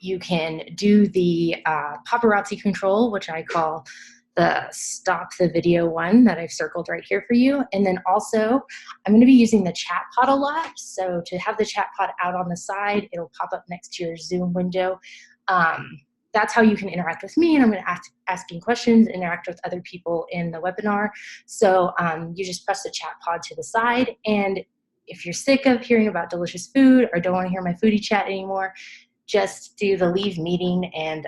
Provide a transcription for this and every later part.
You can do the paparazzi control, which I call the stop the video one that I've circled right here for you. And then also I'm going to be using the chat pod a lot. So to have the chat pod out on the side, it'll pop up next to your Zoom window. That's how you can interact with me, and I'm going to asking questions, interact with other people in the webinar. So you just press the chat pod to the side, and if you're sick of hearing about delicious food or don't want to hear my foodie chat anymore, just do the leave meeting and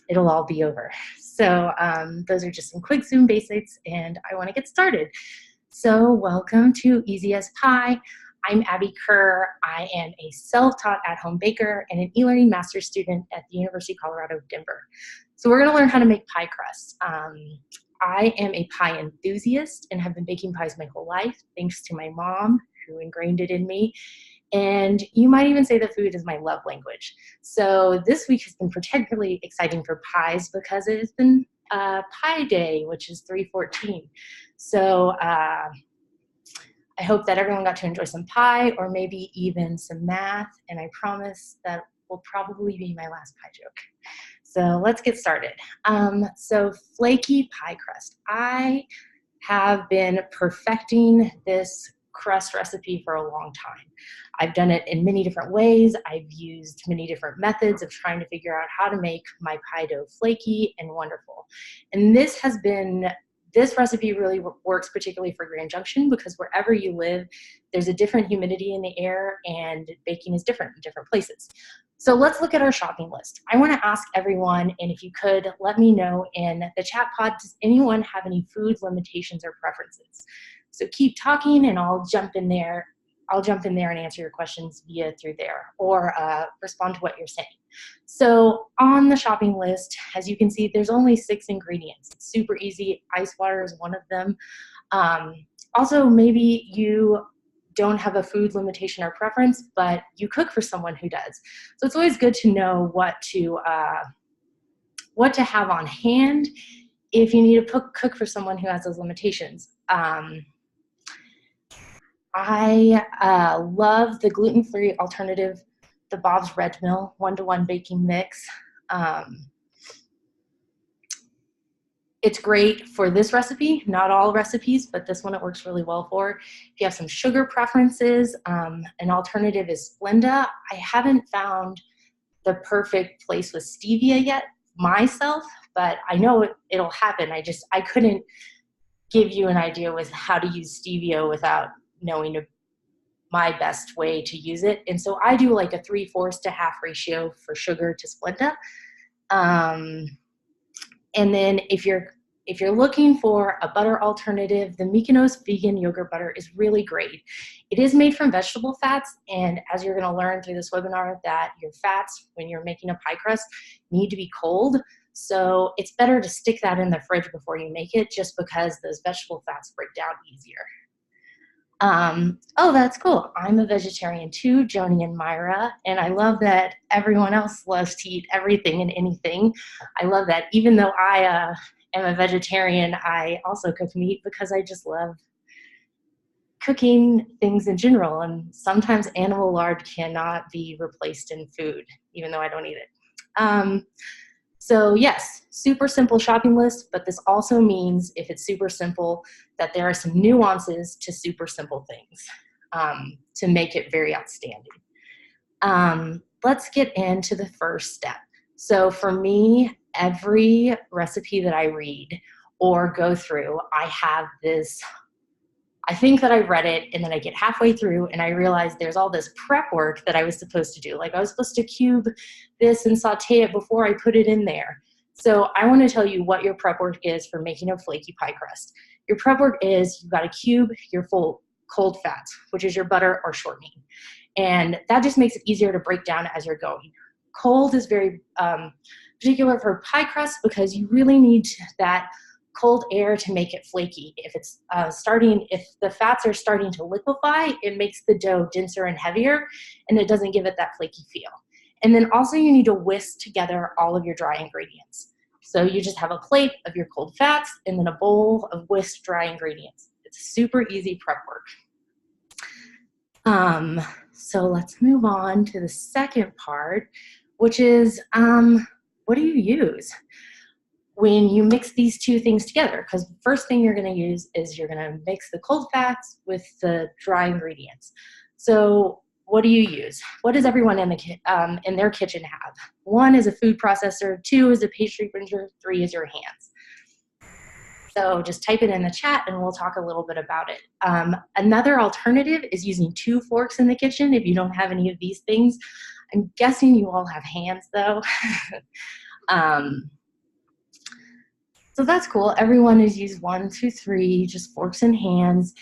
it'll all be over. So those are just some quick Zoom basics, and I want to get started. So welcome to Easy as Pie. I'm Abby Kerr. I am a self-taught at-home baker and an e-learning master's student at the University of Colorado, Denver. So we're going to learn how to make pie crust. I am a pie enthusiast and have been baking pies my whole life, thanks to my mom, who ingrained it in me. And you might even say that food is my love language. So this week has been particularly exciting for pies because it has been Pie Day, which is 3/14. So I hope that everyone got to enjoy some pie or maybe even some math, and I promise that will probably be my last pie joke. So let's get started. So flaky pie crust. I have been perfecting this crust recipe for a long time. I've done it in many different ways. I've used many different methods of trying to figure out how to make my pie dough flaky and wonderful. And this recipe really works particularly for Grand Junction because wherever you live, there's a different humidity in the air and baking is different in different places. So let's look at our shopping list. I want to ask everyone, and if you could let me know in the chat pod, does anyone have any food limitations or preferences? So keep talking and I'll jump in there. I'll jump in there and answer your questions through there or respond to what you're saying. So on the shopping list, as you can see, there's only 6 ingredients. It's super easy. Ice water is one of them. Also, maybe you don't have a food limitation or preference, but you cook for someone who does. So it's always good to know what to have on hand if you need to cook for someone who has those limitations. I love the gluten-free alternative, the Bob's Red Mill 1-to-1 baking mix. It's great for this recipe, not all recipes, but this one it works really well for. If you have some sugar preferences, an alternative is Splenda. I haven't found the perfect place with stevia yet myself, but I know it'll happen. I couldn't give you an idea with how to use stevia without knowing my best way to use it. And so I do like a 3/4 to half ratio for sugar to Splenda. And then if you're looking for a butter alternative, the Mykonos vegan yogurt butter is really great. It is made from vegetable fats, and as you're going to learn through this webinar, that your fats, when you're making a pie crust, need to be cold. So it's better to stick that in the fridge before you make it, just because those vegetable fats break down easier. Oh, that's cool. I'm a vegetarian too, Joni and Myra, and I love that everyone else loves to eat everything and anything. I love that. Even though I am a vegetarian, I also cook meat because I just love cooking things in general, and sometimes animal lard cannot be replaced in food, even though I don't eat it. So yes, super simple shopping list, but this also means if it's super simple that there are some nuances to super simple things to make it very outstanding. Let's get into the first step. So for me, every recipe that I read or go through, I have this, I think that I read it and then I get halfway through and I realize there's all this prep work that I was supposed to do. Like I was supposed to cube this and saute it before I put it in there. So I want to tell you what your prep work is for making a flaky pie crust. Your prep work is you've got to cube your full cold fats, which is your butter or shortening. And that just makes it easier to break down as you're going. Cold is very particular for pie crust because you really need that cold air to make it flaky. If it's if the fats are starting to liquefy, it makes the dough denser and heavier, and it doesn't give it that flaky feel. And then also you need to whisk together all of your dry ingredients. So you just have a plate of your cold fats and then a bowl of whisked dry ingredients. It's super easy prep work. So let's move on to the second part, which is what do you use when you mix these two things together? Because the first thing you're going to use is you're going to mix the cold fats with the dry ingredients. So what do you use? What does everyone in their kitchen have? 1 is a food processor, 2 is a pastry printer, 3 is your hands. So just type it in the chat and we'll talk a little bit about it. Another alternative is using 2 forks in the kitchen if you don't have any of these things. I'm guessing you all have hands though. So that's cool. Everyone has used 1, 2, 3, just forks and hands.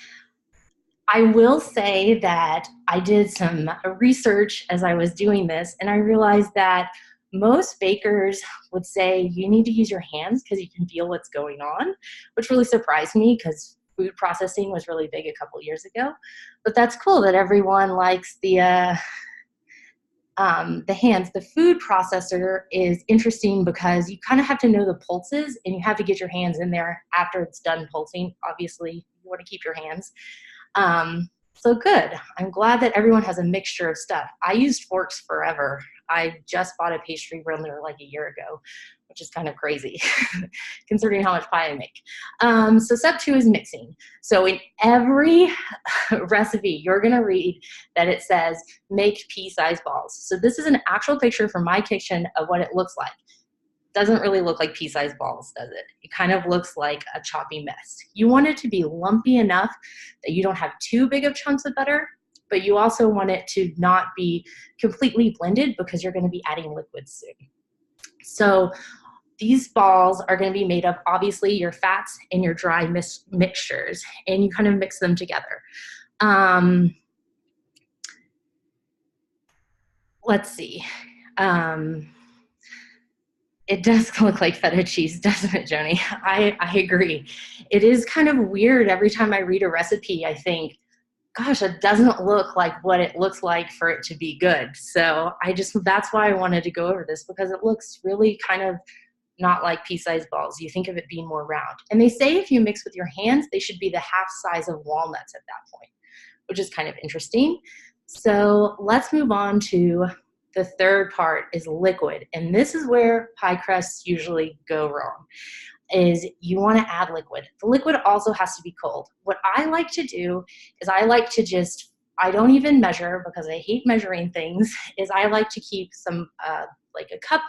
I will say that I did some research as I was doing this, and I realized that most bakers would say you need to use your hands because you can feel what's going on, which really surprised me because food processing was really big a couple years ago. But that's cool that everyone likes the hands. The food processor is interesting because you kind of have to know the pulses and you have to get your hands in there after it's done pulsing. Obviously, you want to keep your hands. So good. I'm glad that everyone has a mixture of stuff. I used forks forever. I just bought a pastry blender like a year ago, which is kind of crazy considering how much pie I make. So step 2 is mixing. So in every recipe, you're going to read that it says make pea-sized balls. So this is an actual picture from my kitchen of what it looks like. Doesn't really look like pea-sized balls, does it? It kind of looks like a choppy mess. You want it to be lumpy enough that you don't have too big of chunks of butter, but you also want it to not be completely blended because you're going to be adding liquids soon. So these balls are going to be made of obviously your fats and your dry mixtures, and you kind of mix them together. Let's see. It does look like feta cheese, doesn't it, Joni? I agree. It is kind of weird every time I read a recipe, I think, gosh, it doesn't look like what it looks like for it to be good. So that's why I wanted to go over this, because it looks really kind of not like pea-sized balls. You think of it being more round. And they say if you mix with your hands, they should be the half size of walnuts at that point, which is kind of interesting. So let's move on to the third part is liquid. And this is where pie crusts usually go wrong, is you want to add liquid. The liquid also has to be cold. What I like to do is I don't even measure because I hate measuring things, is I like to keep some, like a cup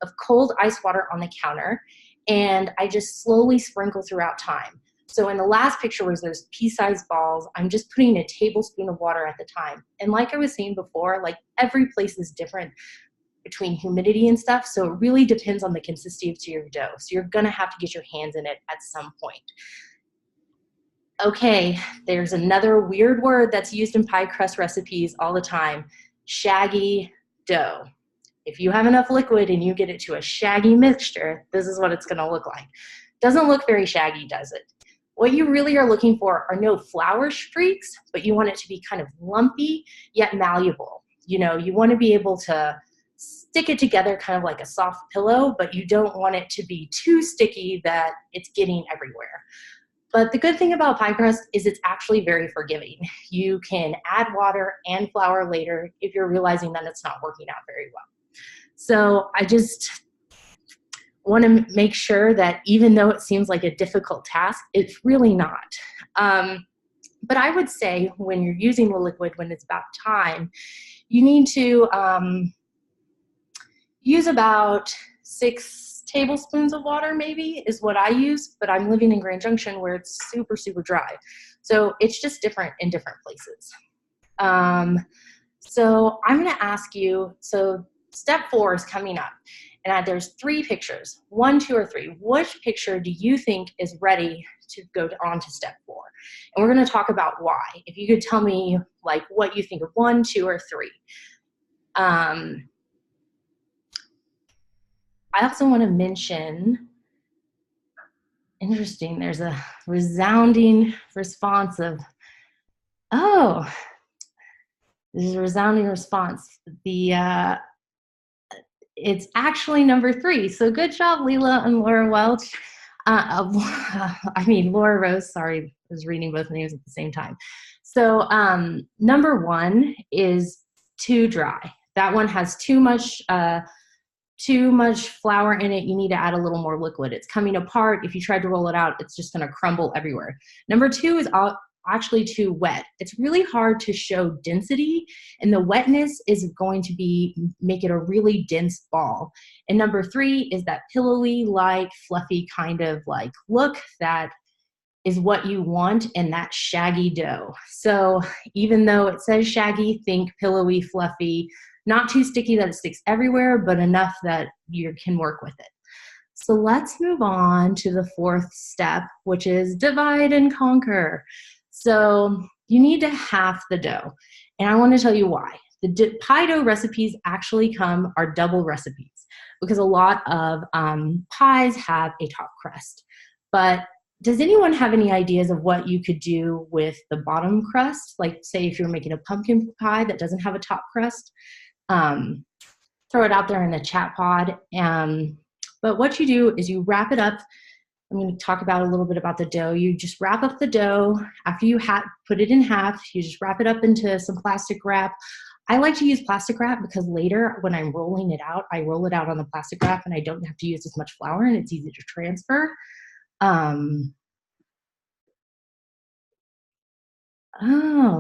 of cold ice water on the counter, and I just slowly sprinkle throughout time. So in the last picture where there's pea-sized balls, I'm just putting a tablespoon of water at the time. And like I was saying before, like every place is different between humidity and stuff, so it really depends on the consistency of your dough. So you're gonna have to get your hands in it at some point. Okay, there's another weird word that's used in pie crust recipes all the time, shaggy dough. If you have enough liquid and you get it to a shaggy mixture, this is what it's gonna look like. Doesn't look very shaggy, does it? What you really are looking for are no flour streaks, but you want it to be kind of lumpy yet malleable. You know, you want to be able to stick it together kind of like a soft pillow, but you don't want it to be too sticky that it's getting everywhere. But the good thing about pie crust is it's actually very forgiving. You can add water and flour later if you're realizing that it's not working out very well. So I just want to make sure that even though it seems like a difficult task, it's really not. But I would say when you're using the liquid, when it's about time, you need to use about 6 tablespoons of water maybe is what I use, but I'm living in Grand Junction where it's super, super dry. So it's just different in different places. So I'm gonna ask you, so step 4 is coming up. And there's 3 pictures, 1, 2, or 3. Which picture do you think is ready to go on to step 4? And we're going to talk about why. If you could tell me like what you think of 1, 2, or 3. I also want to mention, interesting, there's a resounding response of, oh, there's a resounding response. It's actually number 3. So good job, Leela and Laura Welch. Laura Rose, sorry, I was reading both names at the same time. So number 1 is too dry. That one has too much flour in it. You need to add a little more liquid. It's coming apart. If you tried to roll it out, it's just going to crumble everywhere. Number 2 is actually too wet. It's really hard to show density, and the wetness is going to make it a really dense ball. And number 3 is that pillowy, like fluffy kind of like look that is what you want in that shaggy dough. So even though it says shaggy, think pillowy, fluffy, not too sticky that it sticks everywhere, but enough that you can work with it. So let's move on to the 4th step, which is divide and conquer. So you need to half the dough. And I want to tell you why. The pie dough recipes actually are double recipes because a lot of pies have a top crust. But does anyone have any ideas of what you could do with the bottom crust? Like say if you're making a pumpkin pie that doesn't have a top crust, throw it out there in the chat pod. But what you do is you wrap it up. I'm going to talk about a little bit about the dough. You just wrap up the dough. After you put it in half, you just wrap it up into some plastic wrap. I like to use plastic wrap because later when I'm rolling it out, I roll it out on the plastic wrap and I don't have to use as much flour and it's easy to transfer. Oh,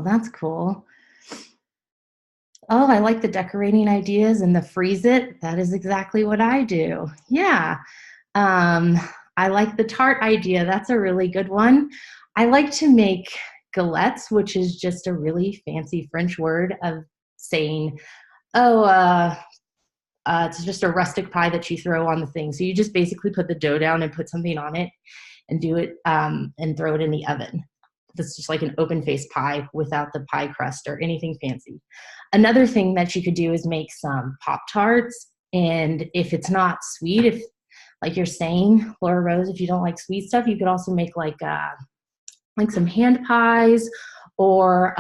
that's cool. Oh, I like the decorating ideas and the freeze it. That is exactly what I do. Yeah. I like the tart idea. That's a really good one. I like to make galettes, which is just a really fancy French word of saying, it's just a rustic pie that you throw on the thing. So you just basically put the dough down and put something on it and do it and throw it in the oven. That's just like an open-faced pie without the pie crust or anything fancy. Another thing that you could do is make some Pop-Tarts. And if it's not sweet, if like you're saying, Laura Rose, if you don't like sweet stuff, you could also make like some hand pies or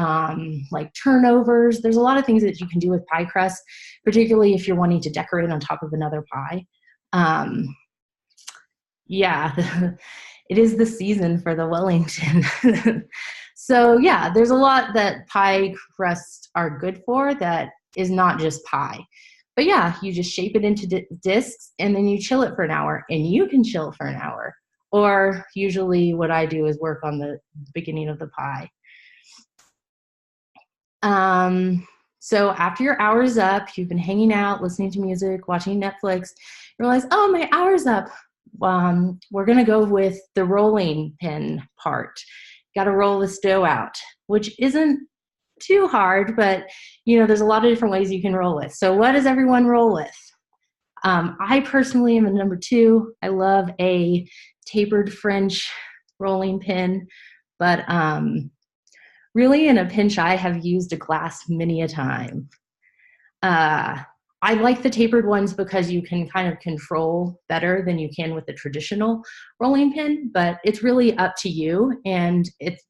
like turnovers. There's a lot of things that you can do with pie crust, particularly if you're wanting to decorate on top of another pie. Yeah, it is the season for the Wellington. So yeah, there's a lot that pie crusts are good for that is not just pie. But yeah, you just shape it into discs and then you chill it for an hour, and you can chill for an hour. Or usually what I do is work on the beginning of the pie. So after your hour's up, you've been hanging out, listening to music, watching Netflix, you realize, oh, my hour's up. We're going to go with the rolling pin part. Got to roll this dough out, which isn't too hard, but there's a lot of different ways you can roll with. So what does everyone roll with? I personally am a number 2. I love a tapered French rolling pin, but really in a pinch, I have used a glass many a time. I like the tapered ones because you can kind of control better than you can with the traditional rolling pin, but it's really up to you. And it's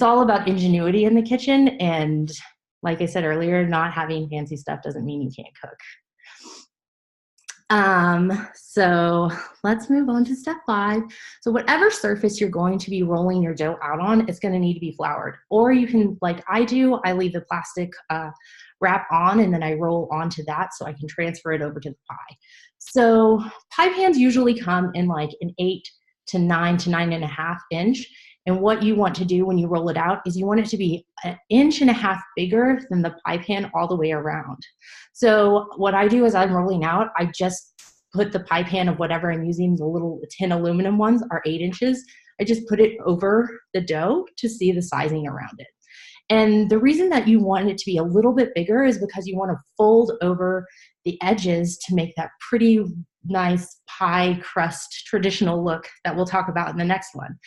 all about ingenuity in the kitchen. And like I said earlier, not having fancy stuff doesn't mean you can't cook. So let's move on to step 5. So whatever surface you're going to be rolling your dough out on, it's going to need to be floured. Or you can, like I do, I leave the plastic wrap on and then I roll onto that so I can transfer it over to the pie. So pie pans usually come in like an 8 to 9 to 9.5 inch. And what you want to do when you roll it out is you want it to be 1.5 inches bigger than the pie pan all the way around. So what I do as I'm rolling out, I just put the pie pan of whatever I'm using, the little tin aluminum ones are 8 inches. I just put it over the dough to see the sizing around it. And the reason that you want it to be a little bit bigger is because you want to fold over the edges to make that pretty nice pie crust traditional look that we'll talk about in the next one.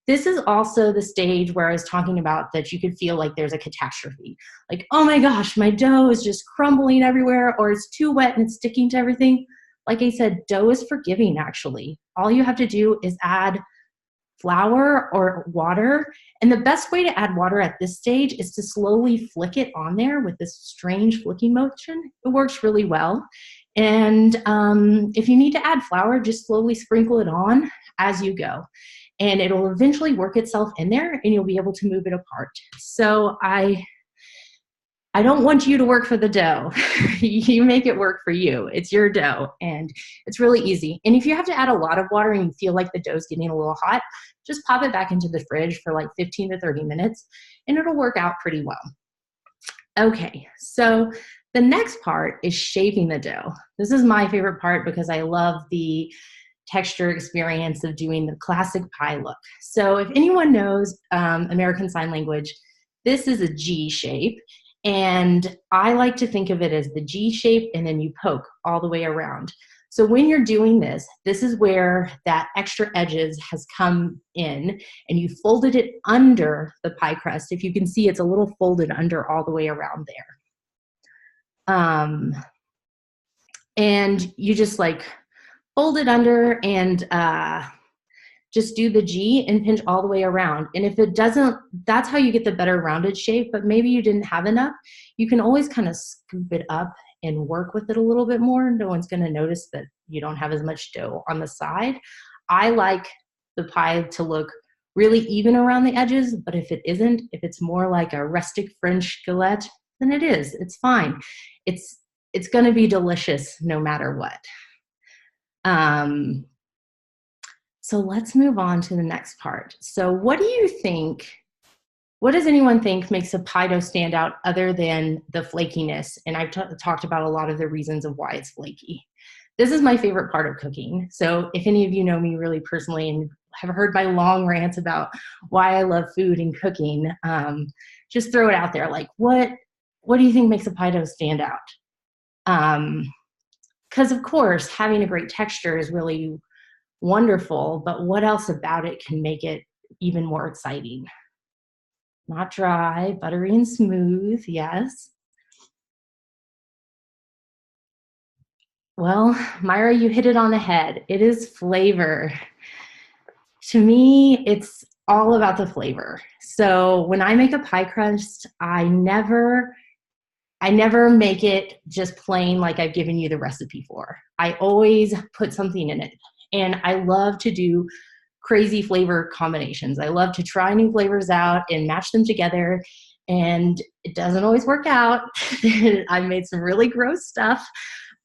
This is also the stage where I was talking about that you could feel like there's a catastrophe. Like, oh my gosh, my dough is just crumbling everywhere, or it's too wet and it's sticking to everything. Like I said, dough is forgiving, actually. All you have to do is add flour or water. And the best way to add water at this stage is to slowly flick it on there with this strange flicking motion. It works really well. And if you need to add flour, just slowly sprinkle it on as you go. And it'll eventually work itself in there and you'll be able to move it apart. So I I don't want you to work for the dough. You make it work for you. It's your dough, and it's really easy. And if you have to add a lot of water and you feel like the dough's getting a little hot, just pop it back into the fridge for like 15 to 30 minutes, and it'll work out pretty well. Okay, so the next part is shaping the dough. This is my favorite part because I love the texture experience of doing the classic pie look. So if anyone knows American Sign Language, this is a G shape. And I like to think of it as the G shape, and then you poke all the way around. So when you're doing this, this is where that extra edges has come in, and you folded it under the pie crust. If you can see, it's a little folded under all the way around there. And you just like fold it under and just do the G and pinch all the way around. And if it doesn't, that's how you get the better rounded shape, but maybe you didn't have enough, you can always kind of scoop it up and work with it a little bit more. No one's gonna notice that you don't have as much dough on the side. I like the pie to look really even around the edges, but if it isn't, if it's more like a rustic French galette, then it is, it's fine. It's gonna be delicious no matter what. So let's move on to the next part. So what do you think, what does anyone think makes a pie dough stand out other than the flakiness? And I've talked about a lot of the reasons of why it's flaky. This is my favorite part of cooking. So if any of you know me really personally and have heard my long rants about why I love food and cooking, just throw it out there. Like, what do you think makes a pie dough stand out? Because of course, having a great texture is really wonderful, but what else about it can make it even more exciting? Not dry, buttery and smooth, yes. Well, Myra, you hit it on the head. It is flavor. To me, it's all about the flavor. So when I make a pie crust, I never make it just plain like I've given you the recipe for. I always put something in it. And I love to do crazy flavor combinations. I love to try new flavors out and match them together. And it doesn't always work out. I've made some really gross stuff.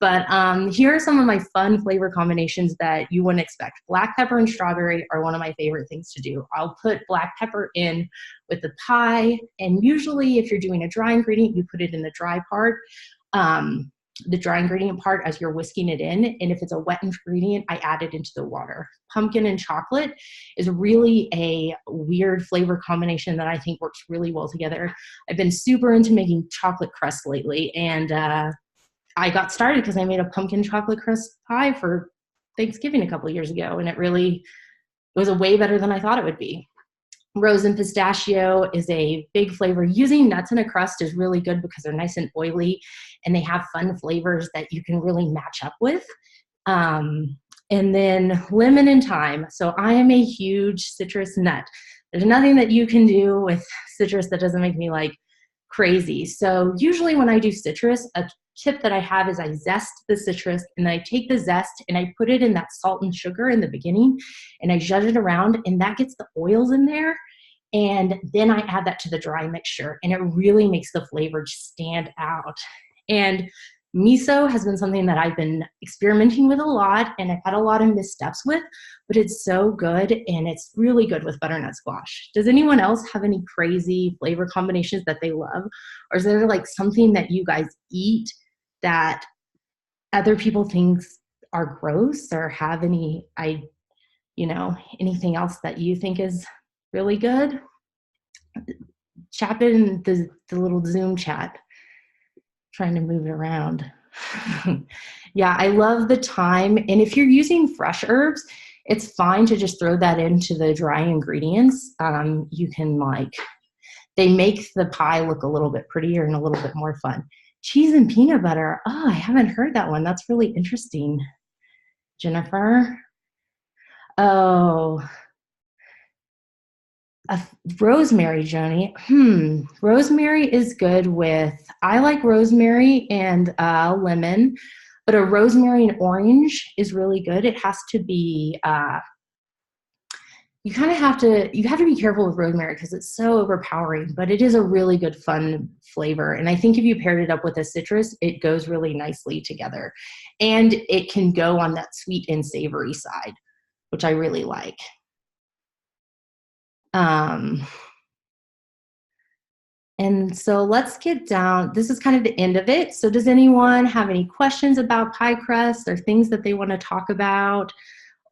But here are some of my fun flavor combinations that you wouldn't expect. Black pepper and strawberry are one of my favorite things to do. I'll put black pepper in with the pie. And usually if you're doing a dry ingredient, you put it in the dry part. The dry ingredient part as you're whisking it in. And if it's a wet ingredient, I add it into the water. Pumpkin and chocolate is really a weird flavor combination that I think works really well together. I've been super into making chocolate crust lately, and I got started because I made a pumpkin chocolate crust pie for Thanksgiving a couple of years ago, and it was way better than I thought it would be. Rose and pistachio is a big flavor. Using nuts in a crust is really good because they're nice and oily and they have fun flavors that you can really match up with. And then lemon and thyme. So I am a huge citrus nut. There's nothing that you can do with citrus that doesn't make me like crazy. So usually when I do citrus, a tip that I have is I zest the citrus and then I take the zest and I put it in that salt and sugar in the beginning and I zhuzh it around and that gets the oils in there. And then I add that to the dry mixture and it really makes the flavor stand out. And miso has been something that I've been experimenting with a lot and I've had a lot of missteps with, but it's so good and it's really good with butternut squash. Does anyone else have any crazy flavor combinations that they love? Or is there like something that you guys eat that other people think are gross or have any, anything else that you think is really good? Chat it in the little Zoom chat. Trying to move it around. Yeah, I love the thyme. And if you're using fresh herbs, it's fine to just throw that into the dry ingredients. You can they make the pie look a little bit prettier and a little bit more fun. Cheese and peanut butter. Oh, I haven't heard that one. That's really interesting. Jennifer. Oh, rosemary, Joni. Rosemary is good with, I like rosemary and lemon, but a rosemary and orange is really good. It has to be you kind of have to be careful with rosemary because it's so overpowering, but it is a really good fun flavor. And I think if you paired it up with a citrus, it goes really nicely together. And it can go on that sweet and savory side, which I really like. And so let's get down. This is kind of the end of it. So does anyone have any questions about pie crust or things that they want to talk about,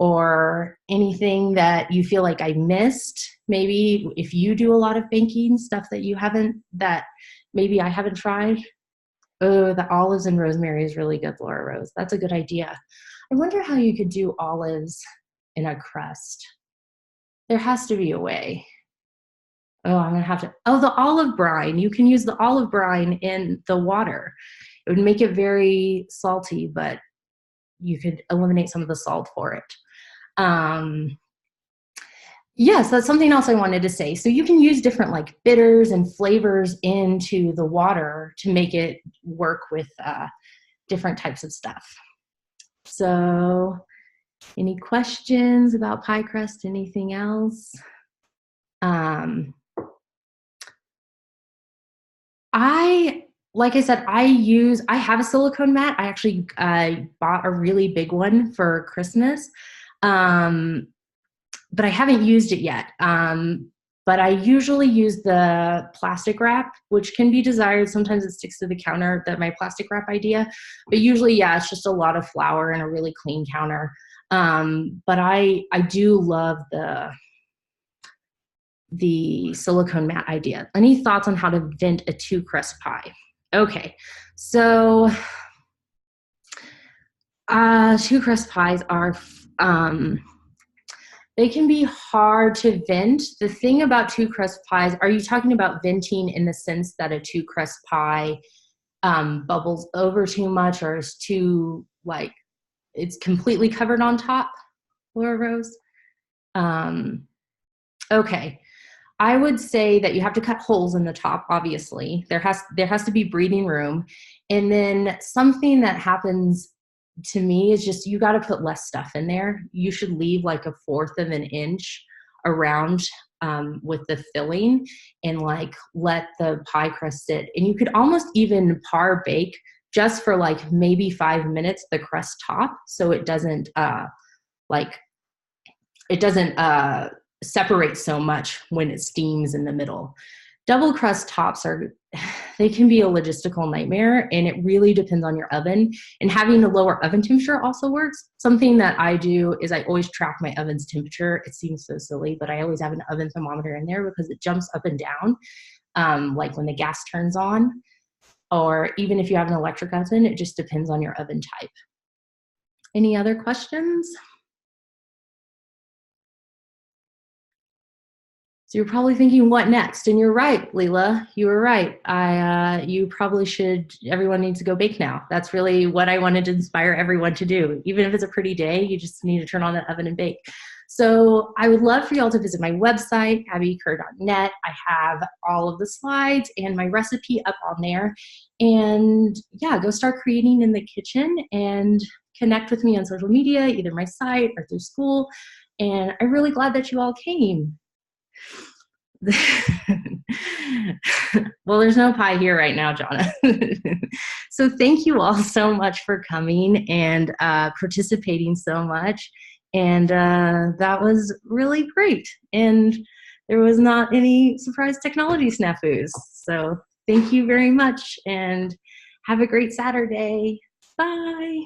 or anything that you feel like I missed? Maybe if you do a lot of baking, stuff that maybe I haven't tried. Oh, the olives and rosemary is really good, Laura Rose. That's a good idea. I wonder how you could do olives in a crust. There has to be a way. Oh, I'm gonna have to, oh, the olive brine. You can use the olive brine in the water. It would make it very salty, but you could eliminate some of the salt for it. Yes, that's something else I wanted to say. So you can use different like bitters and flavors into the water to make it work with different types of stuff. So any questions about pie crust, anything else? Like I said, I have a silicone mat. I actually bought a really big one for Christmas, but I haven't used it yet. But I usually use the plastic wrap, which can be desired. Sometimes it sticks to the counter, my plastic wrap idea. But usually, yeah, it's just a lot of flour and a really clean counter. But I do love the silicone mat idea. Any thoughts on how to vent a 2-crust pie? Okay, so 2-crust pies are, they can be hard to vent. The thing about 2-crust pies, are you talking about venting in the sense that a 2-crust pie bubbles over too much, or is too, like, it's completely covered on top, Laura Rose? Okay. I would say that you have to cut holes in the top, obviously. There has to be breathing room. And then something that happens to me is just you got to put less stuff in there. You should leave like 1/4 of an inch around with the filling, and like let the pie crust sit. And you could almost even par bake just for like maybe 5 minutes the crust top, so it doesn't separate so much when it steams in the middle. Double crust tops they can be a logistical nightmare, and it really depends on your oven. And having a lower oven temperature also works. Something that I do is I always track my oven's temperature. It seems so silly, but I always have an oven thermometer in there because it jumps up and down, like when the gas turns on, or even if you have an electric oven, it just depends on your oven type. Any other questions? So you're probably thinking, what next? And you're right, Leela, you were right. You probably should, everyone needs to go bake now. That's really what I wanted to inspire everyone to do. Even if it's a pretty day, you just need to turn on that oven and bake. So I would love for y'all to visit my website, abbykerr.net. I have all of the slides and my recipe up on there. And yeah, go start creating in the kitchen and connect with me on social media, either my site or through school. And I'm really glad that you all came. Well, there's no pie here right now, Jonna. So thank you all so much for coming and participating so much. And that was really great. And there was not any surprise technology snafus. So thank you very much and have a great Saturday. Bye.